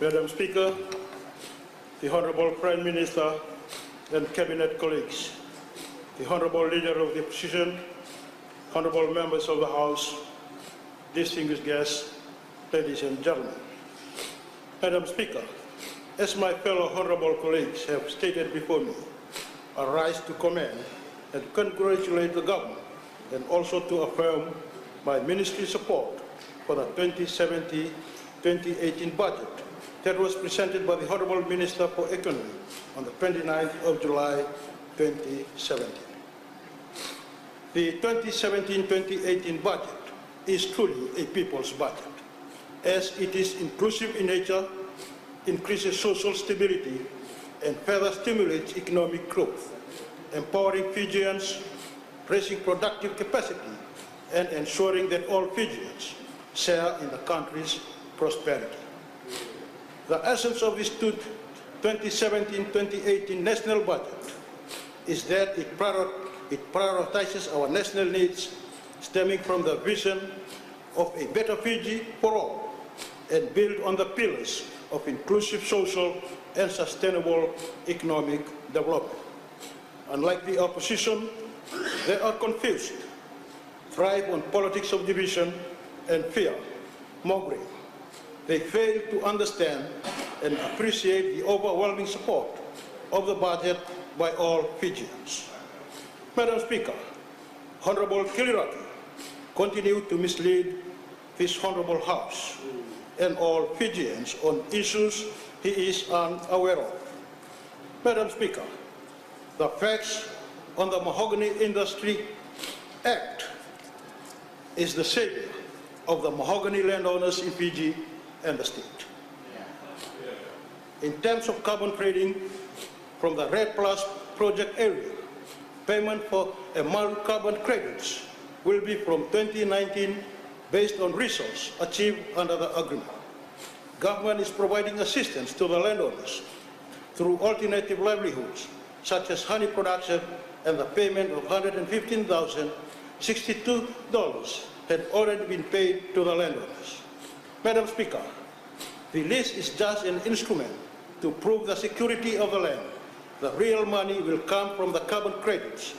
Madam Speaker, the Honorable Prime Minister and Cabinet colleagues, the Honorable Leader of the Opposition, Honorable Members of the House, distinguished guests, ladies and gentlemen. Madam Speaker, as my fellow honorable colleagues have stated before me, I rise to commend and congratulate the government and also to affirm my ministry's support for the 2017-2018 budget that was presented by the Honorable Minister for Economy on the 29th of July 2017. The 2017-2018 budget is truly a people's budget, as it is inclusive in nature, increases social stability, and further stimulates economic growth, empowering Fijians, raising productive capacity, and ensuring that all Fijians share in the country's prosperity. The essence of this 2017-2018 national budget is that it prioritizes our national needs stemming from the vision of a better Fiji for all and build on the pillars of inclusive social and sustainable economic development. Unlike the opposition, they are confused, thrive on politics of division and fear, mongering. They fail to understand and appreciate the overwhelming support of the budget by all Fijians. Madam Speaker, Honorable Kiliraki continue to mislead this Honorable House and all Fijians on issues he is unaware of. Madam Speaker, the facts on the Mahogany Industry Act is the savior of the mahogany landowners in Fiji and the state. In terms of carbon trading from the REDD+ project area, payment for MALU carbon credits will be from 2019 based on results achieved under the agreement. Government is providing assistance to the landowners through alternative livelihoods such as honey production, and the payment of $115,062 had already been paid to the landowners. Madam Speaker, the lease is just an instrument to prove the security of the land. The real money will come from the carbon credits.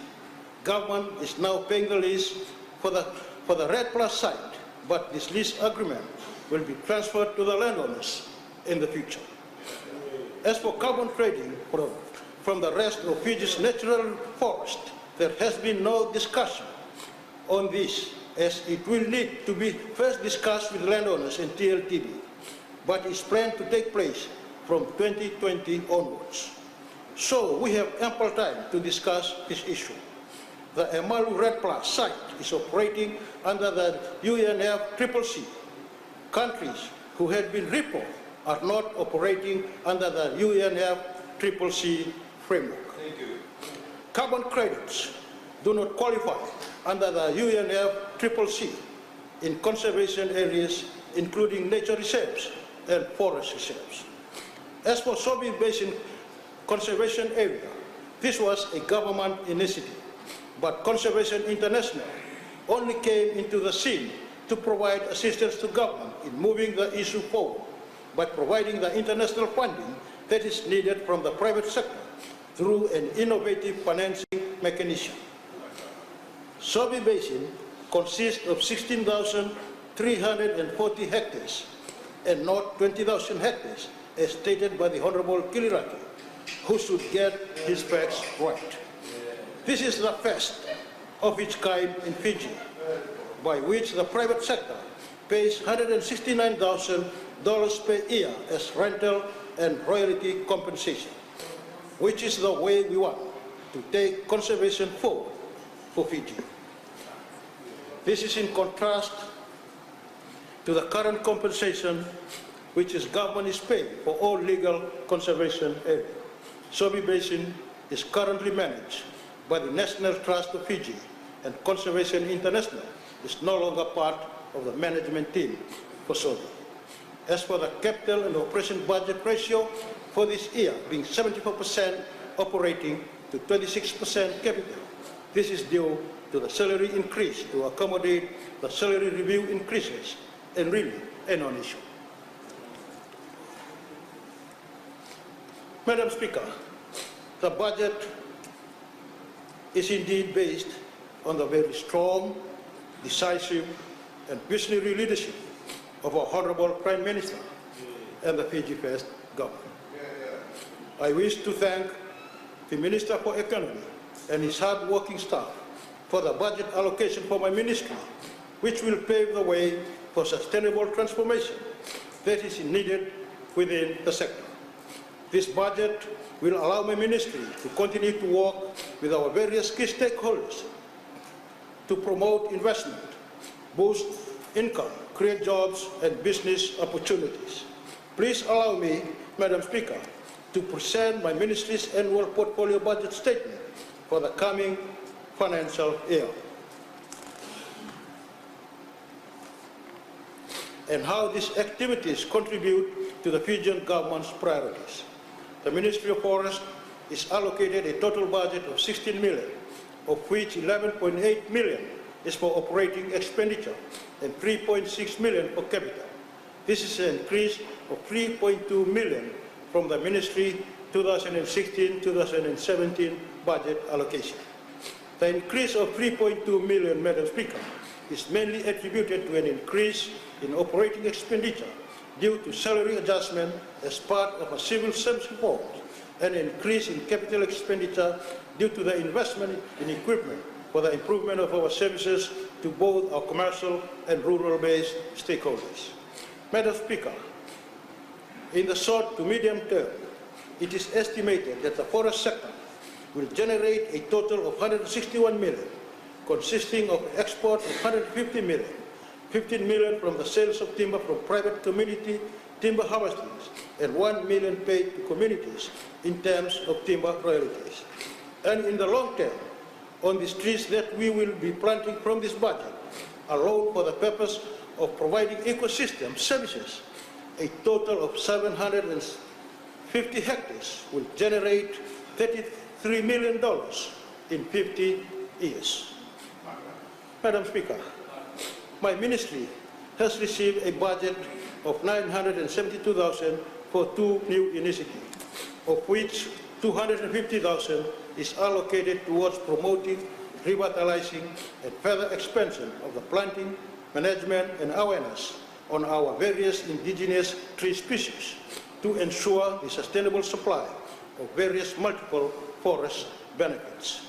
Government is now paying the lease for the REDD+ site, but this lease agreement will be transferred to the landowners in the future. As for carbon trading from the rest of Fiji's natural forest, there has been no discussion on this, as it will need to be first discussed with landowners and TLTD, but is planned to take place from 2020 onwards. So we have ample time to discuss this issue. The MALU REDD+ site is operating under the UNFCCC. Countries who had been ripped are not operating under the UNFCCC framework. Thank you. Carbon credits do not qualify under the UNFCCC in conservation areas, including nature reserves and forest reserves. As for Sobi Basin Conservation Area, this was a government initiative, but Conservation International only came into the scene to provide assistance to government in moving the issue forward by providing the international funding that is needed from the private sector through an innovative financing mechanism. Sobi Basin consists of 16,340 hectares and not 20,000 hectares, as stated by the Honorable Kiliraki, who should get his facts right. This is the first of its kind in Fiji, by which the private sector pays $169,000 per year as rental and royalty compensation, which is the way we want to take conservation forward for Fiji. This is in contrast to the current compensation which is government is paying for all legal conservation areas. Sobi Basin is currently managed by the National Trust of Fiji, and Conservation International is no longer part of the management team for Sobi. As for the capital and operation budget ratio for this year being 74% operating to 26% capital, this is due to the salary increase to accommodate the salary review increases, and really a non-issue. Madam Speaker, the budget is indeed based on the very strong, decisive, and visionary leadership of our Honorable Prime Minister and the Fiji First Government. I wish to thank the Minister for Economy and his hard-working staff for the budget allocation for my ministry, which will pave the way for sustainable transformation that is needed within the sector. This budget will allow my ministry to continue to work with our various key stakeholders to promote investment, boost income, create jobs and business opportunities. Please allow me, Madam Speaker, to present my ministry's annual portfolio budget statement for the coming financial year and how these activities contribute to the Fijian government's priorities. The Ministry of Forest is allocated a total budget of 16 million, of which 11.8 million is for operating expenditure and 3.6 million for capital. This is an increase of 3.2 million from the Ministry 2016-2017 budget allocation. The increase of 3.2 million, Madam Speaker, is mainly attributed to an increase in operating expenditure due to salary adjustment as part of a civil service reform, and an increase in capital expenditure due to the investment in equipment for the improvement of our services to both our commercial and rural-based stakeholders. Madam Speaker, in the short to medium term, it is estimated that the forest sector will generate a total of 161 million, consisting of export of 150 million, 15 million from the sales of timber from private community timber harvesters, and 1 million paid to communities in terms of timber royalties. And in the long term, on these trees that we will be planting from this budget, alone for the purpose of providing ecosystem services, a total of 750 hectares will generate $33 million in 50 years. Madam Speaker, my ministry has received a budget of 972,000 for 2 new initiatives, of which 250,000 is allocated towards promoting, revitalizing, and further expansion of the planting, management, and awareness on our various indigenous tree species to ensure the sustainable supply of various multiple forest benefits.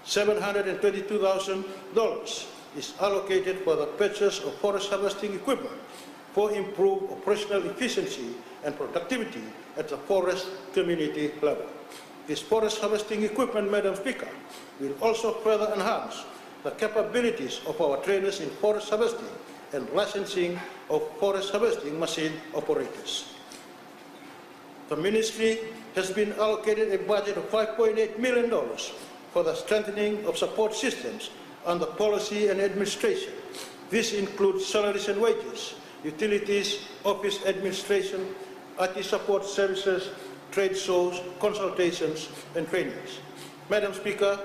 $722,000 is allocated for the purchase of forest harvesting equipment for improved operational efficiency and productivity at the forest community level. This forest harvesting equipment, Madam Speaker, will also further enhance the capabilities of our trainers in forest harvesting and licensing of forest harvesting machine operators. The ministry has been allocated a budget of $5.8 million for the strengthening of support systems under policy and administration. This includes salaries and wages, utilities, office administration, IT support services, trade shows, consultations, and trainings. Madam Speaker,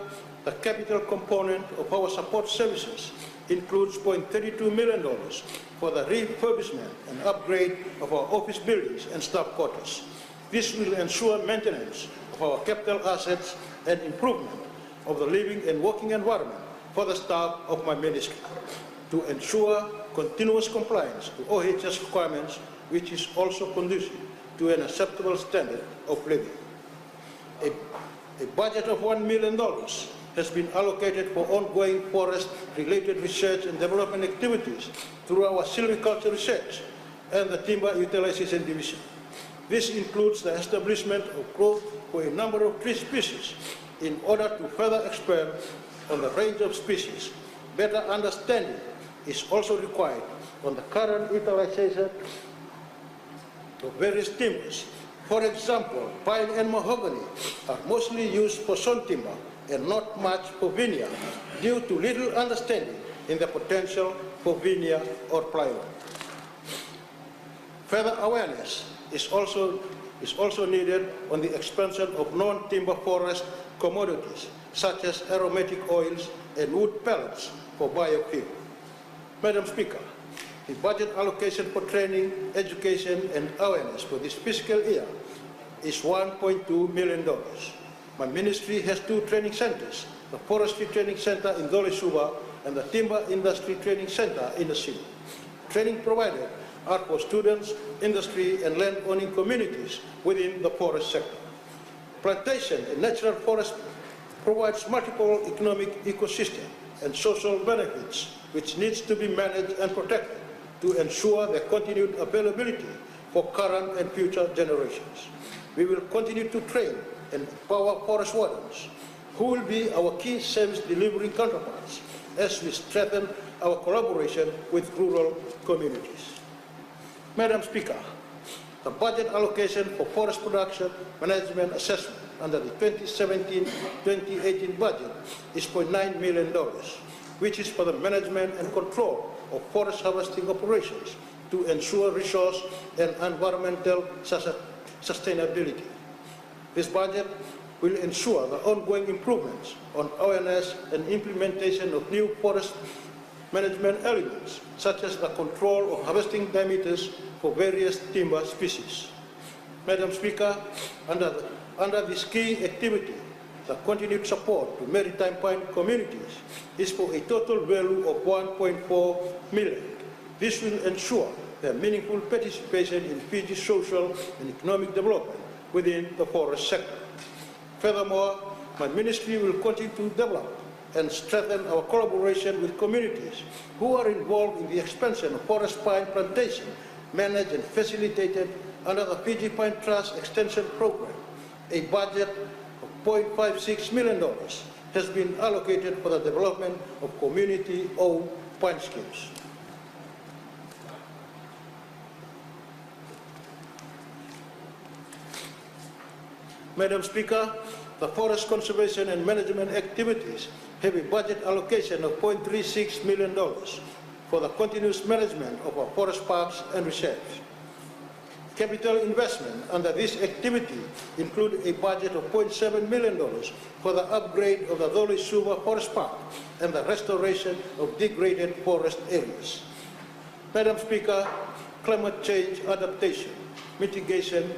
the capital component of our support services includes $0.32 million for the refurbishment and upgrade of our office buildings and staff quarters. This will ensure maintenance of our capital assets and improvement of the living and working environment for the staff of my ministry to ensure continuous compliance to OHS requirements, which is also conducive to an acceptable standard of living. A budget of $1 million has been allocated for ongoing forest-related research and development activities through our silviculture research and the timber utilization division. This includes the establishment of growth for a number of tree species in order to further expand on the range of species. Better understanding is also required on the current utilization of various timbers. For example, pine and mahogany are mostly used for sawn timber and not much for veneer due to little understanding in the potential for veneer or plywood. Further awareness is also needed on the expansion of non-timber forest commodities such as aromatic oils and wood pellets for biofuel. Madam Speaker, the budget allocation for training, education, and awareness for this fiscal year is $1.2 million. My ministry has 2 training centers, the Forestry Training Center in Dole Suba and the Timber Industry Training Center in the city. Training provided are for students, industry, and land-owning communities within the forest sector. Plantation in natural forest provides multiple economic ecosystem and social benefits which needs to be managed and protected to ensure their continued availability for current and future generations. We will continue to train and empower forest wardens, who will be our key service delivery counterparts as we strengthen our collaboration with rural communities. Madam Speaker, the budget allocation for forest production management assessment under the 2017-2018 budget is $0.9 million, which is for the management and control of forest harvesting operations to ensure resource and environmental sustainability. This budget will ensure the ongoing improvements on awareness and implementation of new forest management elements, such as the control of harvesting diameters for various timber species. Madam Speaker, under this key activity, the continued support to maritime point communities is for a total value of $1.4 million. This will ensure their meaningful participation in Fiji's social and economic development within the forest sector. Furthermore, my ministry will continue to develop and strengthen our collaboration with communities who are involved in the expansion of forest pine plantation managed and facilitated under the Fiji Pine Trust Extension Program. A budget of $0.56 million has been allocated for the development of community-owned pine schemes. Madam Speaker, the forest conservation and management activities have a budget allocation of $0.36 million for the continuous management of our forest parks and reserves. Capital investment under this activity include a budget of $0.7 million for the upgrade of the Dole Suba Forest Park and the restoration of degraded forest areas. Madam Speaker, climate change adaptation, mitigation,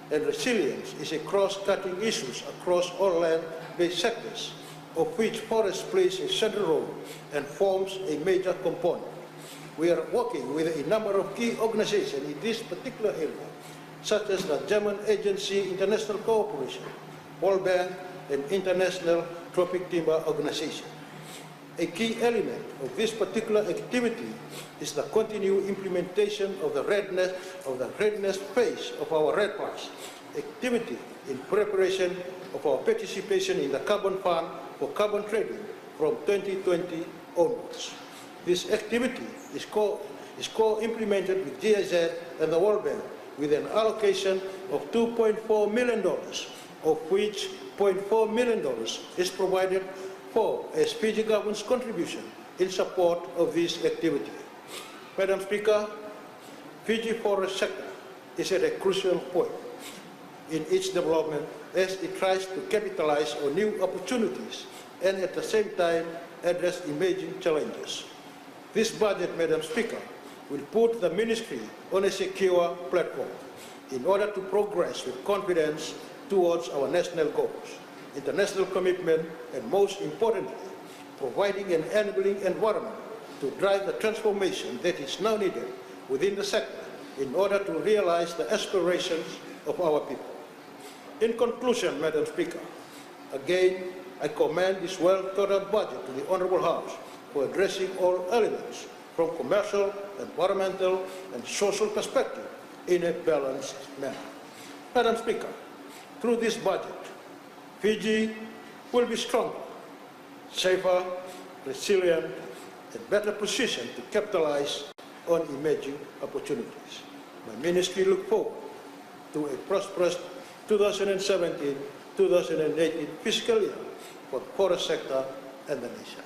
and resilience is a cross-cutting issue across all land-based sectors, of which forest plays a central role and forms a major component. We are working with a number of key organizations in this particular area, such as the German Agency International Cooperation, World Bank, and International Tropic Timber Organization. A key element of this particular activity is the continued implementation of the readiness phase of our REDD+ activity in preparation of our participation in the Carbon Fund for carbon trading from 2020 onwards. This activity is co-implemented with GIZ and the World Bank with an allocation of $2.4 million, of which $0.4 million is provided for as Fiji government's contribution in support of this activity. Madam Speaker, Fiji forest sector is at a crucial point in its development as it tries to capitalize on new opportunities and at the same time address emerging challenges. This budget, Madam Speaker, will put the ministry on a secure platform in order to progress with confidence towards our national goals, international commitment, and most importantly, providing an enabling environment to drive the transformation that is now needed within the sector in order to realize the aspirations of our people. In conclusion, Madam Speaker, again, I commend this well-thought-out budget to the Honourable House for addressing all elements from commercial, environmental, and social perspective in a balanced manner. Madam Speaker, through this budget, Fiji will be stronger, safer, resilient, and better positioned to capitalize on emerging opportunities. My ministry looks forward to a prosperous 2017-2018 fiscal year for the forest sector and the nation.